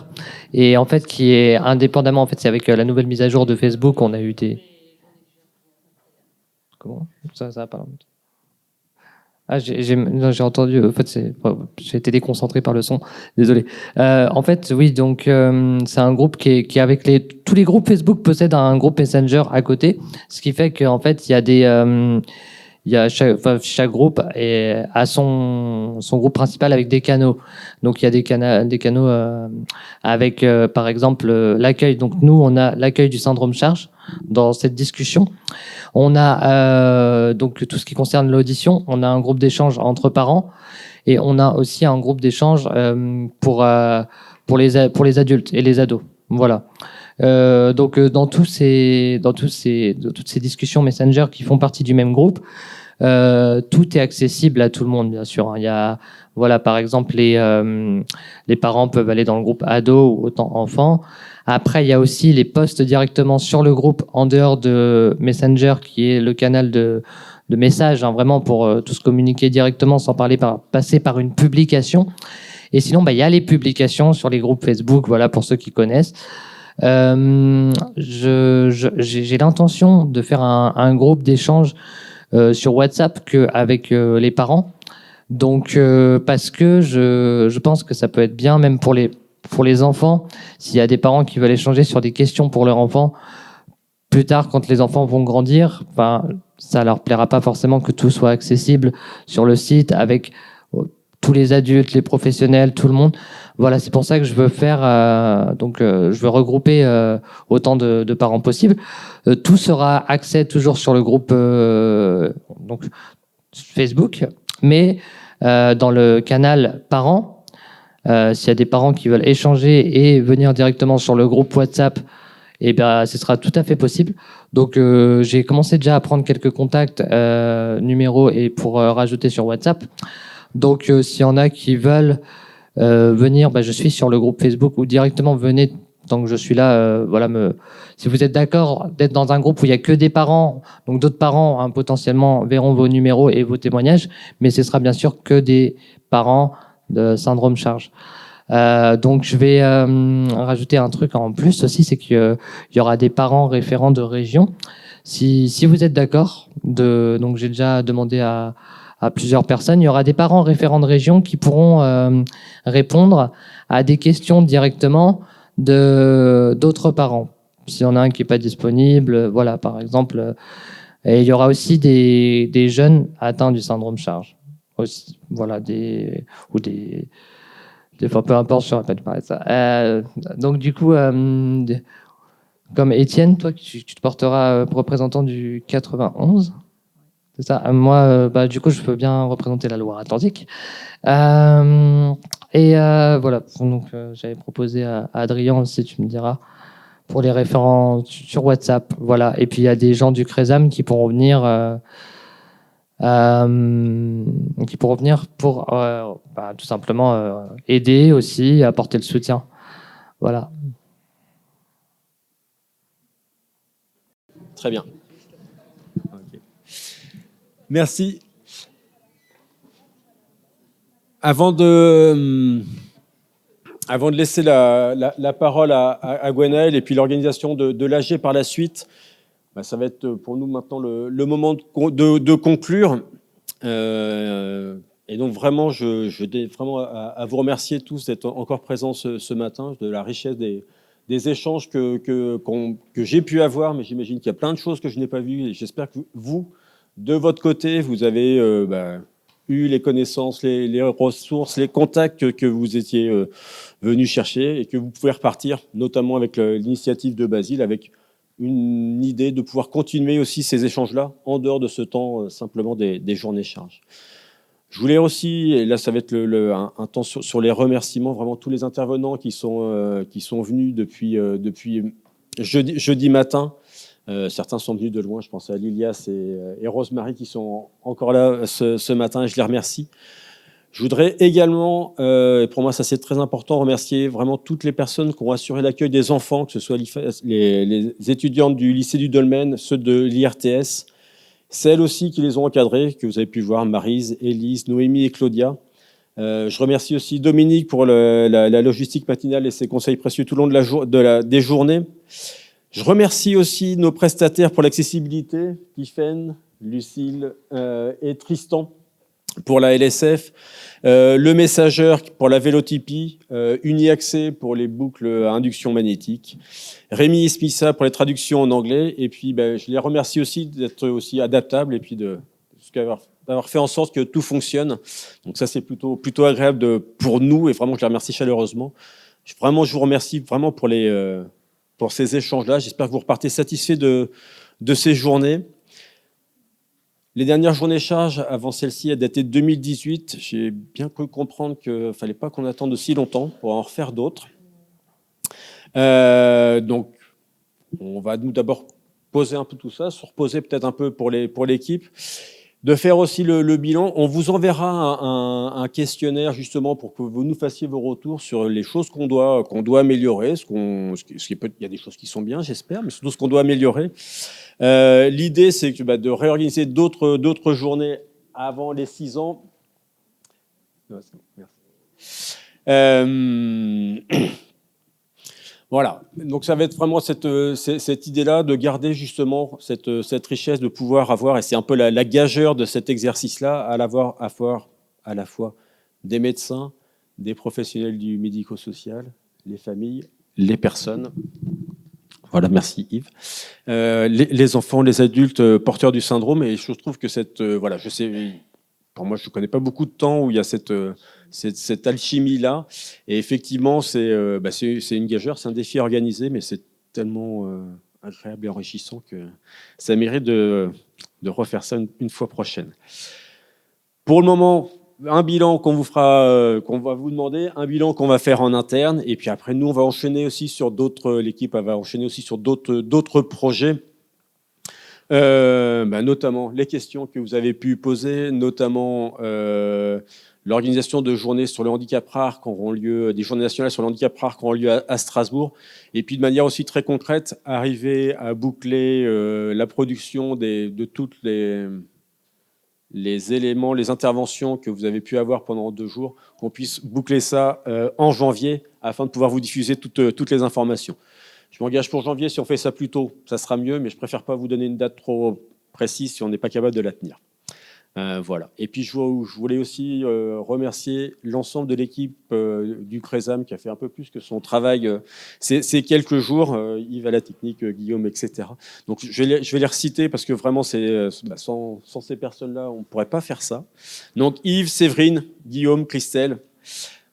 Speaker 3: et en fait qui est indépendamment, en fait c'est avec la nouvelle mise à jour de Facebook, on a eu des... Comment ça va pas. Ah, j'ai entendu. En fait, j'ai été déconcentré par le son. Désolé. En fait, oui. Donc, c'est un groupe qui est avec tous les groupes Facebook possèdent un groupe Messenger à côté, ce qui fait qu'en fait, il y a chaque groupe a son groupe principal avec des canaux. Donc, il y a des canaux avec, par exemple, l'accueil. Donc, nous, on a l'accueil du syndrome charge dans cette discussion. On a donc tout ce qui concerne l'audition. On a un groupe d'échange entre parents et on a aussi un groupe d'échange pour les adultes et les ados. Voilà. Donc dans toutes ces discussions Messenger qui font partie du même groupe, tout est accessible à tout le monde, bien sûr. Il y a, voilà, par exemple, les parents peuvent aller dans le groupe ado ou autant enfants. Après, il y a aussi les posts directement sur le groupe en dehors de Messenger, qui est le canal de messages, hein, vraiment pour tous communiquer directement sans passer par une publication. Et sinon, il y a les publications sur les groupes Facebook, voilà, pour ceux qui connaissent. J'ai l'intention de faire un groupe d'échange sur WhatsApp qu'avec les parents. Donc, parce que je pense que ça peut être bien, même pour les enfants, s'il y a des parents qui veulent échanger sur des questions pour leurs enfants, plus tard, quand les enfants vont grandir, ça leur plaira pas forcément que tout soit accessible sur le site avec tous les adultes, les professionnels, tout le monde. Voilà, c'est pour ça que je veux faire, je veux regrouper autant de parents possible. Tout sera accès toujours sur le groupe donc Facebook, mais dans le canal parents. S'il y a des parents qui veulent échanger et venir directement sur le groupe WhatsApp, ce sera tout à fait possible. Donc, j'ai commencé déjà à prendre quelques contacts, numéros et pour rajouter sur WhatsApp. Donc, s'il y en a qui veulent venir, je suis sur le groupe Facebook ou directement venez tant que je suis là. Si vous êtes d'accord d'être dans un groupe où il n'y a que des parents, donc d'autres parents hein, potentiellement verront vos numéros et vos témoignages, mais ce sera bien sûr que des parents de syndrome charge. Donc je vais rajouter un truc en plus aussi, c'est qu'il y aura des parents référents de région. Si vous êtes d'accord, donc j'ai déjà demandé à plusieurs personnes, il y aura des parents référents de région qui pourront répondre à des questions directement d'autres parents. S'il y en a un qui n'est pas disponible, voilà, par exemple. Et il y aura aussi des jeunes atteints du syndrome charge. Aussi, voilà, des fois, peu importe, je ne saurais pas te parler de ça. Donc, du coup, comme Étienne, toi, tu te porteras représentant du 91, c'est ça. Moi, du coup, je peux bien représenter la Loire-Atlantique. Voilà, donc j'avais proposé à Adrien, si tu me diras, pour les référents sur WhatsApp. Voilà. Et puis, il y a des gens du CRESAM qui pourront venir... pour tout simplement aider aussi, apporter le soutien. Voilà.
Speaker 1: Très bien. Okay. Merci. Avant de laisser la parole à Gwenaëlle et puis l'organisation de l'AG par la suite, ça va être pour nous maintenant le moment de conclure. Et donc vraiment, je tiens vraiment à vous remercier tous d'être encore présents ce matin, de la richesse des échanges que j'ai pu avoir, mais j'imagine qu'il y a plein de choses que je n'ai pas vues et j'espère que vous, de votre côté, vous avez eu les connaissances, les ressources, les contacts que vous étiez venus chercher et que vous pouvez repartir, notamment avec l'initiative de Basile, avec une idée de pouvoir continuer aussi ces échanges-là en dehors de ce temps simplement des journées charges. Je voulais aussi, et là ça va être un temps sur les remerciements, vraiment tous les intervenants qui sont venus depuis jeudi matin. Certains sont venus de loin, je pense à Lilias et Rosemary qui sont encore là ce matin, et je les remercie. Je voudrais également, et pour moi ça c'est très important, remercier vraiment toutes les personnes qui ont assuré l'accueil des enfants, que ce soit les étudiantes du lycée du Dolmen, ceux de l'IRTS, celles aussi qui les ont encadrées, que vous avez pu voir, Maryse, Élise, Noémie et Claudia. Je remercie aussi Dominique pour la logistique matinale et ses conseils précieux tout au long des journées. Je remercie aussi nos prestataires pour l'accessibilité, Tiffaine, Lucille et Tristan pour la LSF, le Messageur pour la vélotypie, Uniaccès pour les boucles à induction magnétique, Rémi Espissa pour les traductions en anglais, et puis je les remercie aussi d'être aussi adaptables et puis d'avoir fait en sorte que tout fonctionne. Donc ça c'est plutôt agréable pour nous, et vraiment je les remercie chaleureusement. Je vous remercie vraiment pour ces échanges-là. J'espère que vous repartez satisfaits de ces journées. Les dernières journées charges avant celle-ci, elles dataient de 2018. J'ai bien cru comprendre qu'il ne fallait pas qu'on attende aussi longtemps pour en refaire d'autres. Donc, on va nous d'abord poser un peu tout ça, se reposer peut-être un peu pour l'équipe, de faire aussi le bilan. On vous enverra un questionnaire justement pour que vous nous fassiez vos retours sur les choses qu'on doit améliorer. Il y a des choses qui sont bien, j'espère, mais surtout ce qu'on doit améliorer. L'idée, c'est que de réorganiser d'autres journées avant les 6 ans. Voilà. Donc ça va être vraiment cette idée-là de garder justement cette richesse, de pouvoir avoir, et c'est un peu la gageure de cet exercice-là, à la fois des médecins, des professionnels du médico-social, les familles, les personnes. Voilà, merci Yves. Les enfants, les adultes porteurs du syndrome, et je trouve que je sais, pour moi, je ne connais pas beaucoup de temps où il y a cette alchimie-là, et effectivement, c'est une gageure, c'est un défi organisé, mais c'est tellement agréable et enrichissant que ça mérite de refaire ça une fois prochaine. Pour le moment, un bilan qu'on va vous demander, un bilan qu'on va faire en interne, et puis après, nous, on va enchaîner aussi sur l'équipe va enchaîner aussi sur d'autres projets, notamment les questions que vous avez pu poser, notamment l'organisation de journées sur le handicap rare qui auront lieu, des journées nationales sur le handicap rare qui auront lieu à Strasbourg, et puis de manière aussi très concrète, arriver à boucler la production de toutes les éléments, les interventions que vous avez pu avoir pendant 2 jours, qu'on puisse boucler ça en janvier afin de pouvoir vous diffuser toutes les informations. Je m'engage pour janvier, si on fait ça plus tôt, ça sera mieux, mais je préfère pas vous donner une date trop précise si on n'est pas capable de la tenir. Voilà. Et puis je voulais aussi remercier l'ensemble de l'équipe du CRESAM qui a fait un peu plus que son travail ces quelques jours, Yves à la technique, Guillaume, etc. Donc je vais les reciter parce que vraiment sans ces personnes-là, on ne pourrait pas faire ça. Donc Yves, Séverine, Guillaume, Christelle,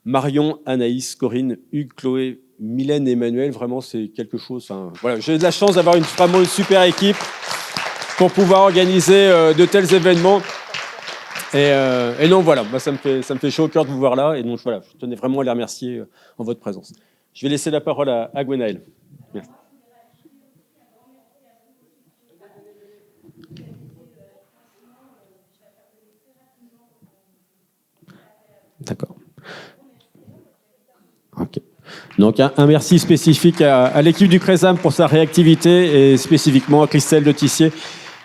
Speaker 1: Marion, Anaïs, Corinne, Hugues, Chloé, Mylène et Emmanuel, vraiment c'est quelque chose. Voilà, j'ai de la chance d'avoir vraiment une super équipe pour pouvoir organiser de tels événements. Et donc voilà, moi, ça me fait chaud au cœur de vous voir là. Et donc voilà, je tenais vraiment à les remercier en votre présence. Je vais laisser la parole à Gwenaëlle. Merci. D'accord. Ok. Donc un merci spécifique à l'équipe du CRESAM pour sa réactivité et spécifiquement à Christelle de Tissier.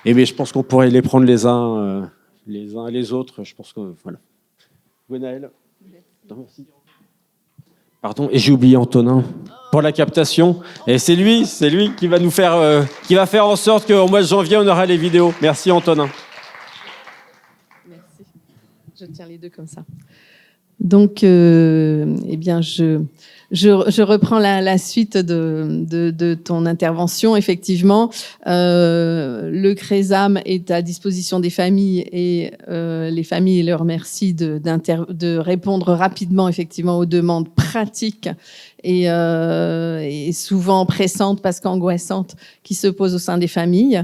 Speaker 1: Et mais je pense qu'on pourrait les prendre les uns et les autres. Je pense que voilà. Gwenaëlle. Merci. Pardon, et j'ai oublié Antonin pour la captation. Et c'est lui qui va nous faire, qui va faire en sorte qu'au mois de janvier on aura les vidéos. Merci Antonin.
Speaker 5: Merci. Je tiens les deux comme ça. Donc, eh bien, je reprends la suite de ton intervention. Effectivement, le CRESAM est à disposition des familles et les familles leur remercient de répondre rapidement, effectivement, aux demandes pratiques et souvent pressantes parce qu'angoissantes qui se posent au sein des familles.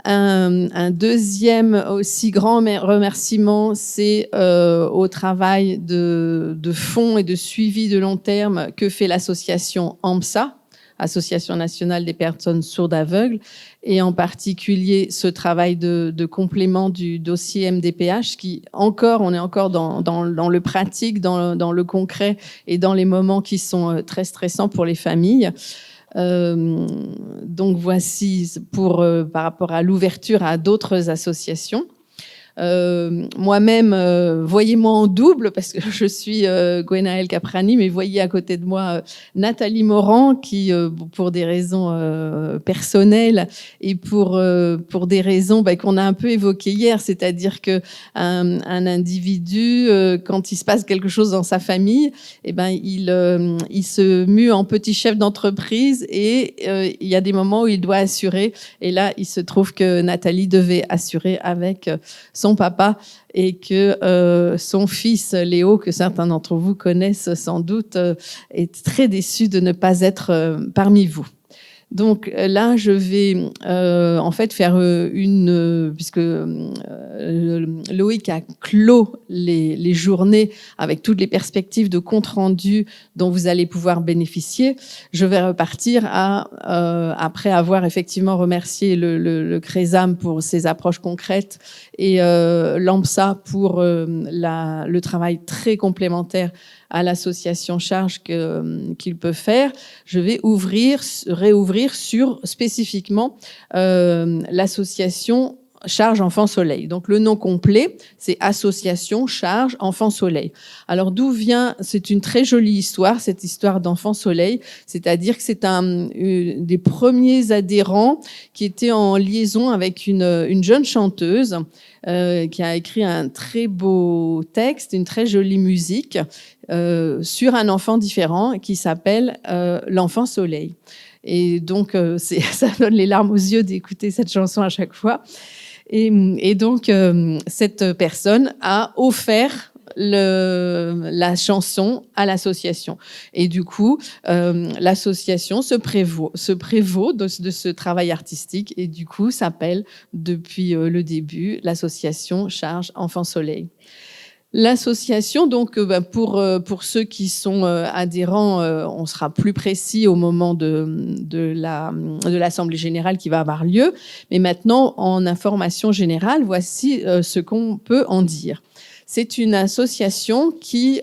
Speaker 5: Un deuxième aussi grand remerciement, c'est au travail de fond et de suivi de long terme que fait l'association ANPSA, Association nationale des personnes sourdes aveugles, et en particulier ce travail de complément du dossier MDPH qui on est encore dans le pratique, dans le concret et dans les moments qui sont très stressants pour les familles. Donc voici par rapport à l'ouverture à d'autres associations. Moi-même, voyez-moi en double parce que je suis Gwenaëlle Caprani, mais voyez à côté de moi Nathalie Morand qui, pour des raisons personnelles et pour des raisons qu'on a un peu évoquées hier, c'est-à-dire que un individu, quand il se passe quelque chose dans sa famille, il se mue en petit chef d'entreprise et il y a des moments où il doit assurer. Et là, il se trouve que Nathalie devait assurer avec son papa et que son fils Léo, que certains d'entre vous connaissent sans doute, est très déçu de ne pas être parmi vous. Donc là, je vais en fait faire puisque Loïc a clos les journées avec toutes les perspectives de compte rendu dont vous allez pouvoir bénéficier. Je vais repartir après avoir effectivement remercié le CRESAM pour ses approches concrètes et l'ANPSA pour le travail très complémentaire à l'association Charge qu'il peut faire. Je vais réouvrir sur spécifiquement l'association Charge Enfant Soleil. Donc le nom complet, c'est Association Charge Enfant Soleil. Alors d'où vient, c'est une très jolie histoire, cette histoire d'Enfant Soleil, c'est-à-dire que c'est un des premiers adhérents qui était en liaison avec une jeune chanteuse qui a écrit un très beau texte, une très jolie musique sur un enfant différent qui s'appelle l'Enfant Soleil. Et donc ça donne les larmes aux yeux d'écouter cette chanson à chaque fois. Et donc, cette personne a offert la chanson à l'association. Et du coup, l'association se prévaut de ce travail artistique et du coup s'appelle, depuis le début, l'association Charge Enfant Soleil. L'association, donc, pour ceux qui sont adhérents, on sera plus précis au moment de l'Assemblée générale qui va avoir lieu. Mais maintenant, en information générale, voici ce qu'on peut en dire. C'est une association qui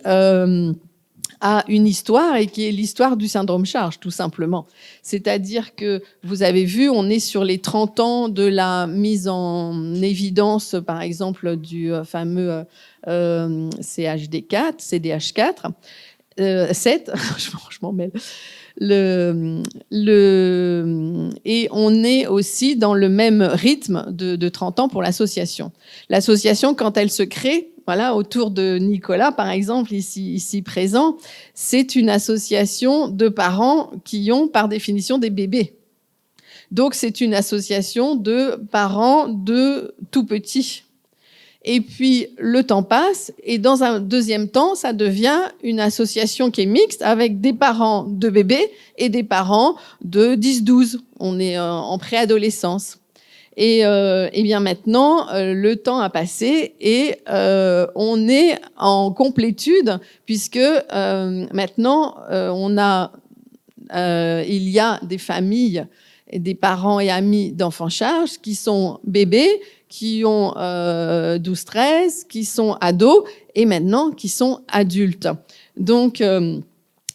Speaker 5: a une histoire et qui est l'histoire du syndrome Charge, tout simplement. C'est-à-dire que, vous avez vu, on est sur les 30 ans de la mise en évidence, par exemple, du fameux CHD4, CDH4, 7, je m'en mêle. Et on est aussi dans le même rythme de 30 ans pour l'association. L'association, quand elle se crée, voilà, autour de Nicolas, par exemple, ici présent, c'est une association de parents qui ont, par définition, des bébés. Donc, c'est une association de parents de tout petits. Et puis, le temps passe, et dans un deuxième temps, ça devient une association qui est mixte avec des parents de bébés et des parents de 10-12. On est en préadolescence. Et bien maintenant, le temps a passé et on est en complétude puisque maintenant, il y a des familles, des parents et amis d'enfants Charge qui sont bébés, qui ont 12-13, qui sont ados et maintenant qui sont adultes. Donc,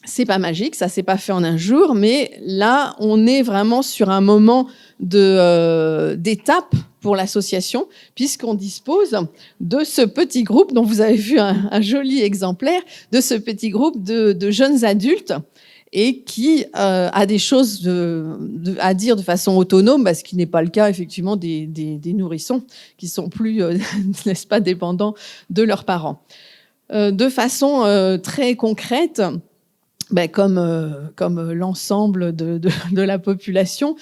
Speaker 5: c'est pas magique, ça s'est pas fait en un jour, mais là, on est vraiment sur un moment d'étape pour l'association, puisqu'on dispose de ce petit groupe dont vous avez vu un joli exemplaire, de ce petit groupe de jeunes adultes et qui a des choses à dire de façon autonome, ce qui n'est pas le cas effectivement des nourrissons qui sont plus, n'est-ce pas, dépendants de leurs parents. De façon très concrète, comme l'ensemble de la population,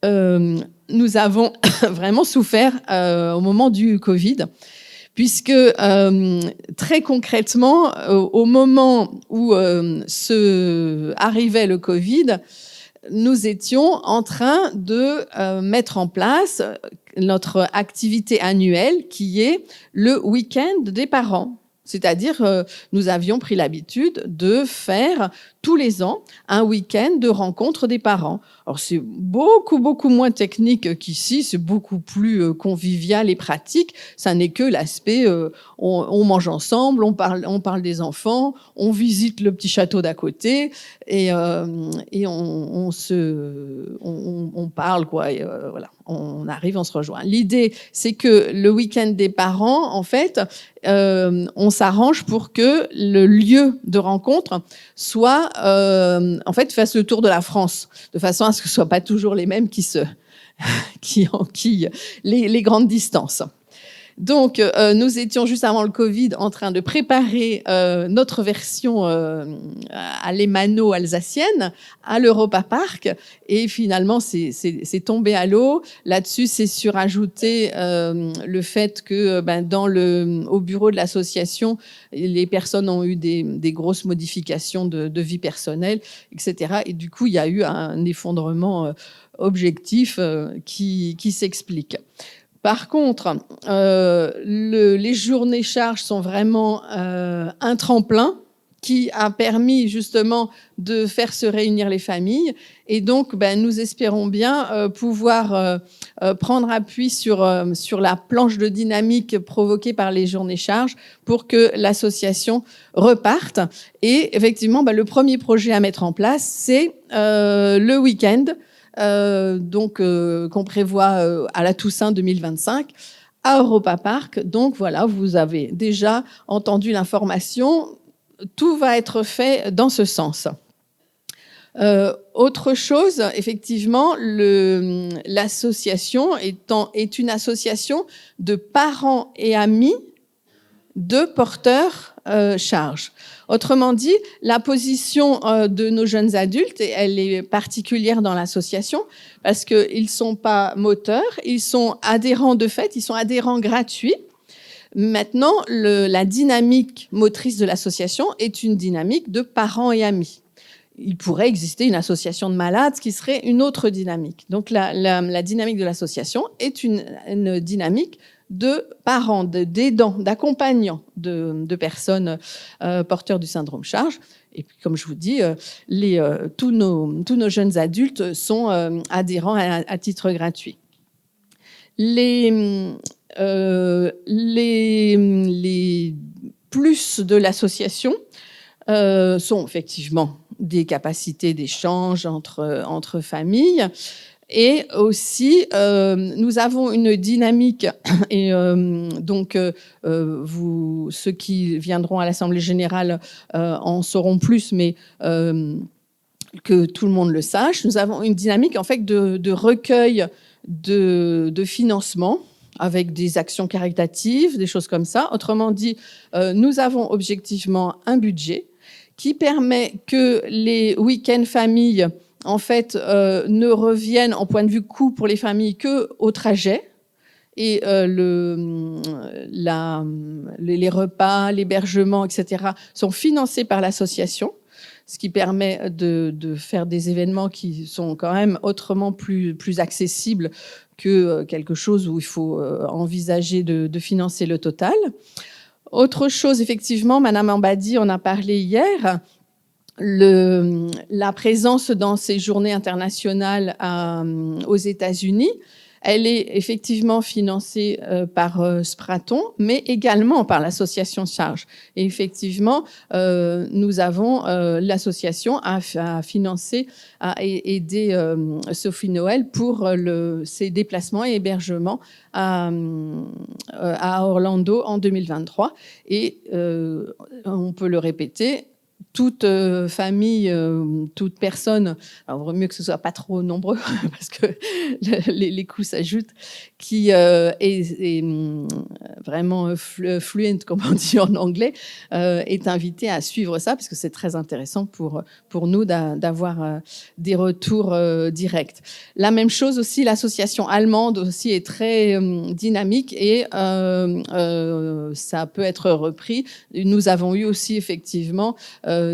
Speaker 5: nous avons vraiment souffert au moment du Covid, puisque très concrètement, au moment où arrivait le Covid, nous étions en train de mettre en place notre activité annuelle qui est le week-end des parents. C'est-à-dire, nous avions pris l'habitude de faire tous les ans un week-end de rencontre des parents. Alors, c'est beaucoup, beaucoup moins technique qu'ici, c'est beaucoup plus convivial et pratique. Ça n'est que l'aspect, on mange ensemble, on parle des enfants, on visite le petit château d'à côté et on parle, quoi. Et, voilà, on arrive, on se rejoint. L'idée, c'est que le week-end des parents, en fait, on s'arrange pour que le lieu de rencontre soit, en fait, fasse le tour de la France, de façon à ce que ce ne soient pas toujours les mêmes qui enquillent les grandes distances. Donc, nous étions juste avant le Covid en train de préparer notre version à l'Emano alsacienne, à l'Europa Park, et finalement, c'est tombé à l'eau. Là-dessus, c'est surajouté le fait que au bureau de l'association, les personnes ont eu des grosses modifications de vie personnelle, etc. Et du coup, il y a eu un effondrement objectif qui s'explique. Par contre, les journées charges sont vraiment un tremplin qui a permis justement de faire se réunir les familles. Et donc, nous espérons bien pouvoir prendre appui sur la planche de dynamique provoquée par les journées charges pour que l'association reparte. Et effectivement, le premier projet à mettre en place, c'est le week-end. Qu'on prévoit à la Toussaint 2025 à Europa Park. Donc voilà, vous avez déjà entendu l'information. Tout va être fait dans ce sens. Autre chose, effectivement, l'association est une association de parents et amis de porteurs charges. Autrement dit, la position de nos jeunes adultes, elle est particulière dans l'association parce qu'ils ne sont pas moteurs, ils sont adhérents de fait, ils sont adhérents gratuits. Maintenant, la dynamique motrice de l'association est une dynamique de parents et amis. Il pourrait exister une association de malades qui serait une autre dynamique. Donc la dynamique de l'association est une dynamique de parents, d'aidants, d'accompagnants de personnes porteurs du syndrome charge. Et puis, comme je vous dis, tous nos jeunes adultes sont adhérents à titre gratuit. Les plus de l'association sont effectivement des capacités d'échange entre familles. Et aussi, nous avons une dynamique, et donc ceux qui viendront à l'Assemblée générale en sauront plus, mais que tout le monde le sache. Nous avons une dynamique en fait de recueil de financement avec des actions caritatives, des choses comme ça. Autrement dit, nous avons objectivement un budget qui permet que les week-ends familles en fait, ne reviennent en point de vue coût pour les familles qu'au trajet. Et les repas, l'hébergement, etc. sont financés par l'association, ce qui permet de faire des événements qui sont quand même autrement plus accessibles que quelque chose où il faut envisager de financer le total. Autre chose, effectivement, Madame Ambadi en a parlé hier, la présence dans ces journées internationales aux États-Unis, elle est effectivement financée par Spraton, mais également par l'association Charge. Et effectivement, nous avons l'association à financer, à aider Sophie Noël pour ses déplacements et hébergements à Orlando en 2023. Et on peut le répéter, toute famille, toute personne, alors il vaut mieux que ce soit pas trop nombreux parce que les coûts s'ajoutent, qui est vraiment fluent, comme on dit en anglais, est invité à suivre ça parce que c'est très intéressant pour nous d'avoir des retours directs. La même chose aussi, l'association allemande aussi est très dynamique et ça peut être repris. Nous avons eu aussi effectivement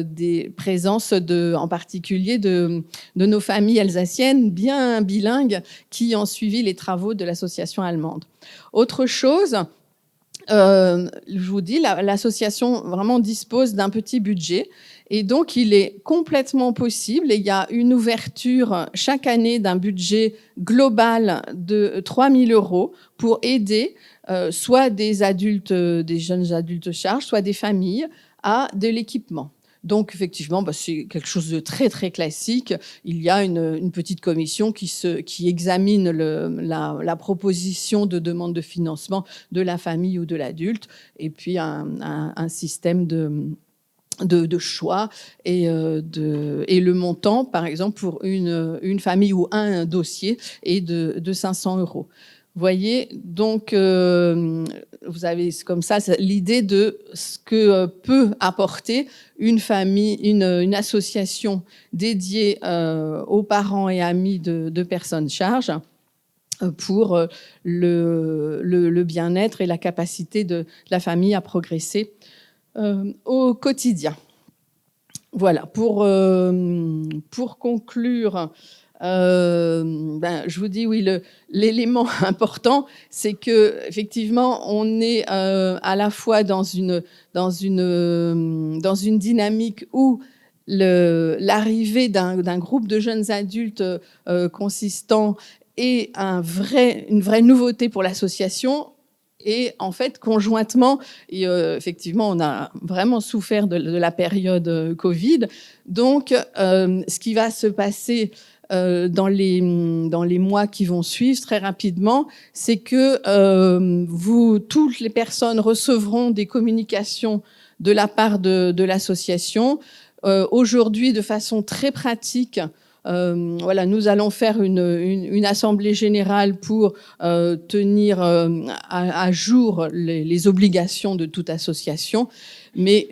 Speaker 5: des présences en particulier de nos familles alsaciennes bien bilingues qui ont suivi les travaux de l'association allemande. Autre chose, je vous dis, l'association vraiment dispose d'un petit budget et donc il est complètement possible, et il y a une ouverture chaque année d'un budget global de 3 000 € pour aider soit des adultes, des jeunes adultes charges, soit des familles à de l'équipement. Donc, effectivement, c'est quelque chose de très, très classique. Il y a une petite commission qui examine la proposition de demande de financement de la famille ou de l'adulte, et puis un système de choix et le montant, par exemple, pour une famille ou un dossier est de 500 €. Vous voyez, donc vous avez comme ça l'idée de ce que peut apporter une famille, une association dédiée aux parents et amis de personnes charges pour le bien-être et la capacité de la famille à progresser au quotidien. Voilà, pour conclure, je vous dis, oui, l'élément important, c'est que effectivement, on est à la fois dans une dynamique où l'arrivée d'un groupe de jeunes adultes consistant est une vraie nouveauté pour l'association. Et en fait, conjointement, effectivement, on a vraiment souffert de la période Covid. Donc, ce qui va se passer dans les mois qui vont suivre très rapidement, c'est que toutes les personnes recevront des communications de la part de l'association. Aujourd'hui, de façon très pratique, nous allons faire une assemblée générale pour tenir à jour les obligations de toute association, mais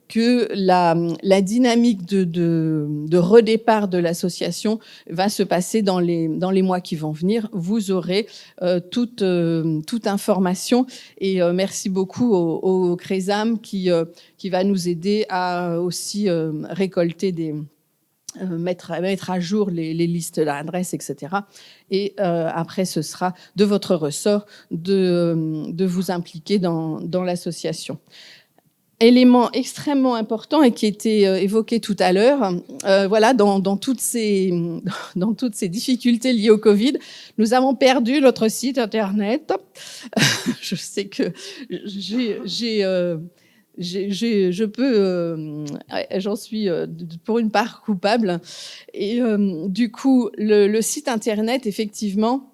Speaker 5: que la dynamique de redépart de l'association va se passer dans les mois qui vont venir. Vous aurez toute information, et merci beaucoup au CRESAM qui va nous aider à aussi récolter mettre à jour les listes d'adresses, etc. Et après, ce sera de votre ressort de vous impliquer dans l'association. Élément extrêmement important et qui a été évoqué tout à l'heure, dans toutes ces difficultés liées au Covid, nous avons perdu notre site internet. Je sais que j'en suis pour une part coupable. Et du coup, le site internet, effectivement,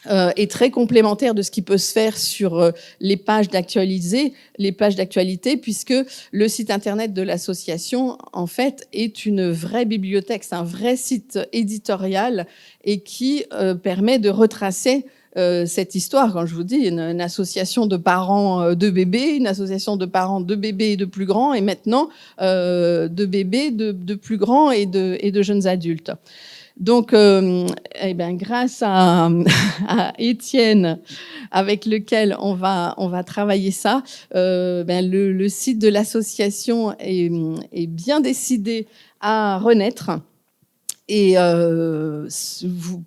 Speaker 5: est très complémentaire de ce qui peut se faire sur les pages d'actualité, puisque le site internet de l'association, en fait, est une vraie bibliothèque, c'est un vrai site éditorial et qui permet de retracer cette histoire. Quand je vous dis, une association de parents de bébés, une association de parents de bébés et de plus grands, et maintenant de bébés, de plus grands et de jeunes adultes. Donc, grâce à Étienne, avec lequel on va travailler ça, le site de l'association est bien décidé à renaître et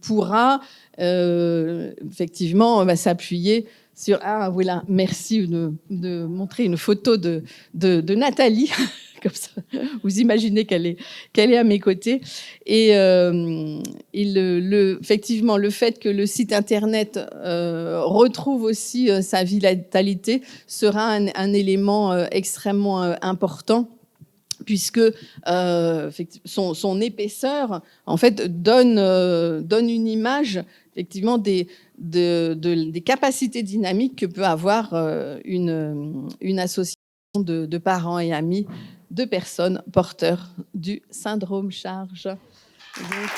Speaker 5: pourra effectivement s'appuyer sur... Ah voilà, merci de montrer une photo de Nathalie. Comme ça, vous imaginez qu'elle est à mes côtés. Et effectivement, le fait que le site internet retrouve aussi sa vitalité sera un élément extrêmement important, puisque son épaisseur, en fait, donne une image, effectivement, des capacités dynamiques que peut avoir une association de parents et amis de personnes porteurs du syndrome charge. Donc,